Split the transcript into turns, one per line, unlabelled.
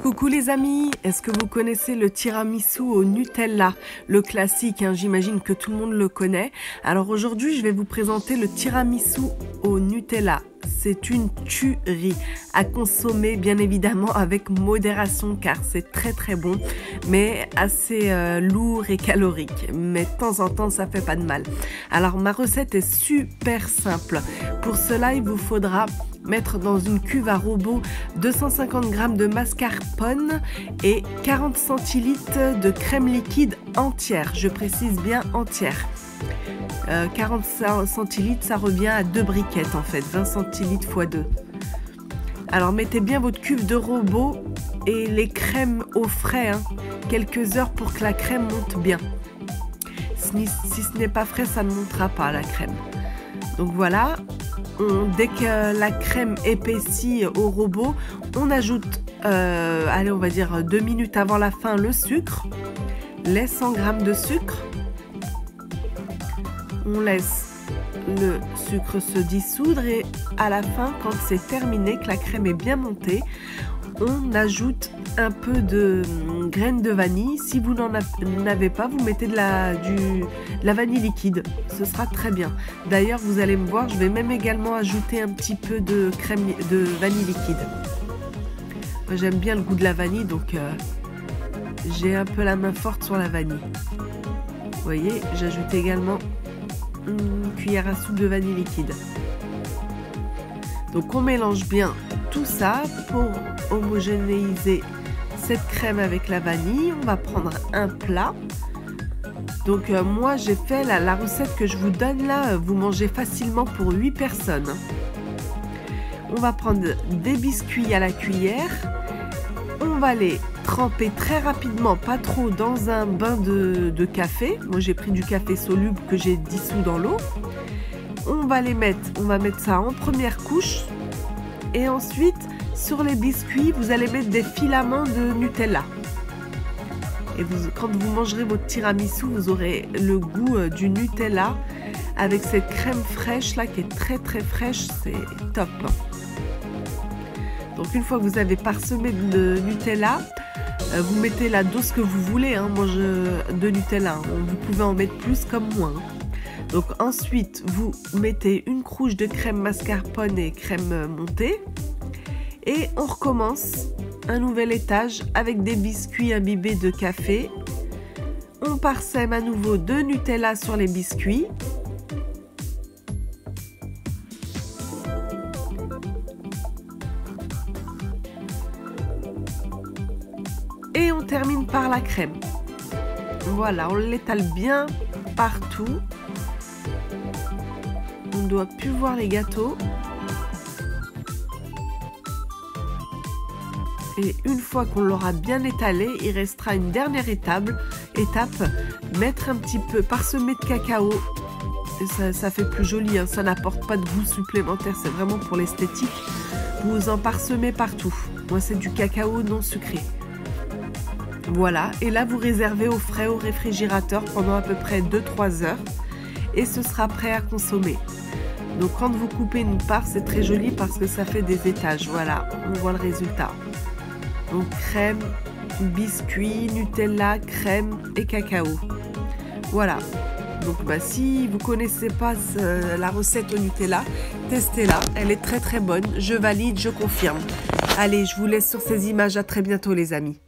Coucou les amis, est-ce que vous connaissez le tiramisu au Nutella? Le classique, hein, j'imagine que tout le monde le connaît. Alors aujourd'hui, je vais vous présenter le tiramisu au Nutella. C'est une tuerie à consommer bien évidemment avec modération car c'est très bon mais assez lourd et calorique, mais de temps en temps ça fait pas de mal. Alors ma recette est super simple. Pour cela il vous faudra mettre dans une cuve à robot 250 g de mascarpone et 40 centilitres de crème liquide entière, je précise bien entière. 40 centilitres, ça revient à 2 briquettes en fait, 20 centilitres x 2. Alors mettez bien votre cuve de robot et les crèmes au frais, hein, quelques heures pour que la crème monte bien. Si ce n'est pas frais, ça ne montera pas la crème. Donc voilà, dès que la crème épaissit au robot, on ajoute, allez on va dire 2 minutes avant la fin, le sucre, les 100 g de sucre. On laisse le sucre se dissoudre et à la fin, quand c'est terminé, que la crème est bien montée, on ajoute un peu de graines de vanille. Si vous n'en avez pas, vous mettez de la vanille liquide. Ce sera très bien. D'ailleurs, vous allez me voir, je vais même également ajouter un petit peu de crème de vanille liquide. Moi, j'aime bien le goût de la vanille, donc j'ai un peu la main forte sur la vanille. Vous voyez, j'ajoute également une cuillère à soupe de vanille liquide. Donc on mélange bien tout ça pour homogénéiser cette crème avec la vanille. On va prendre un plat. Donc moi j'ai fait la recette que je vous donne là, vous mangez facilement pour 8 personnes. On va prendre des biscuits à la cuillère. On va les tremper très rapidement, pas trop, dans un bain de café. Moi j'ai pris du café soluble que j'ai dissous dans l'eau. On va mettre ça en première couche et ensuite sur les biscuits vous allez mettre des filaments de Nutella. Et quand vous mangerez votre tiramisu, vous aurez le goût du Nutella avec cette crème fraîche là qui est très fraîche, c'est top. Donc une fois que vous avez parsemé de Nutella, vous mettez la dose que vous voulez, hein, de Nutella. Vous pouvez en mettre plus comme moins. Donc ensuite, vous mettez une couche de crème mascarpone et crème montée. Et on recommence un nouvel étage avec des biscuits imbibés de café. On parsème à nouveau de Nutella sur les biscuits. Et on termine par la crème. Voilà, on l'étale bien partout. On ne doit plus voir les gâteaux. Et une fois qu'on l'aura bien étalé, il restera une dernière étape, mettre un petit peu parsemé de cacao. Et ça fait plus joli, hein, ça n'apporte pas de goût supplémentaire, c'est vraiment pour l'esthétique. Vous en parsemez partout. Moi c'est du cacao non sucré. Voilà, et là vous réservez au frais au réfrigérateur pendant à peu près 2-3 heures et ce sera prêt à consommer. Donc quand vous coupez une part, c'est très joli parce que ça fait des étages. Voilà, on voit le résultat. Donc crème, biscuits, Nutella, crème et cacao. Voilà. Donc si vous connaissez pas la recette au Nutella, testez-la. Elle est très bonne. Je valide, je confirme. Allez, je vous laisse sur ces images. À très bientôt les amis.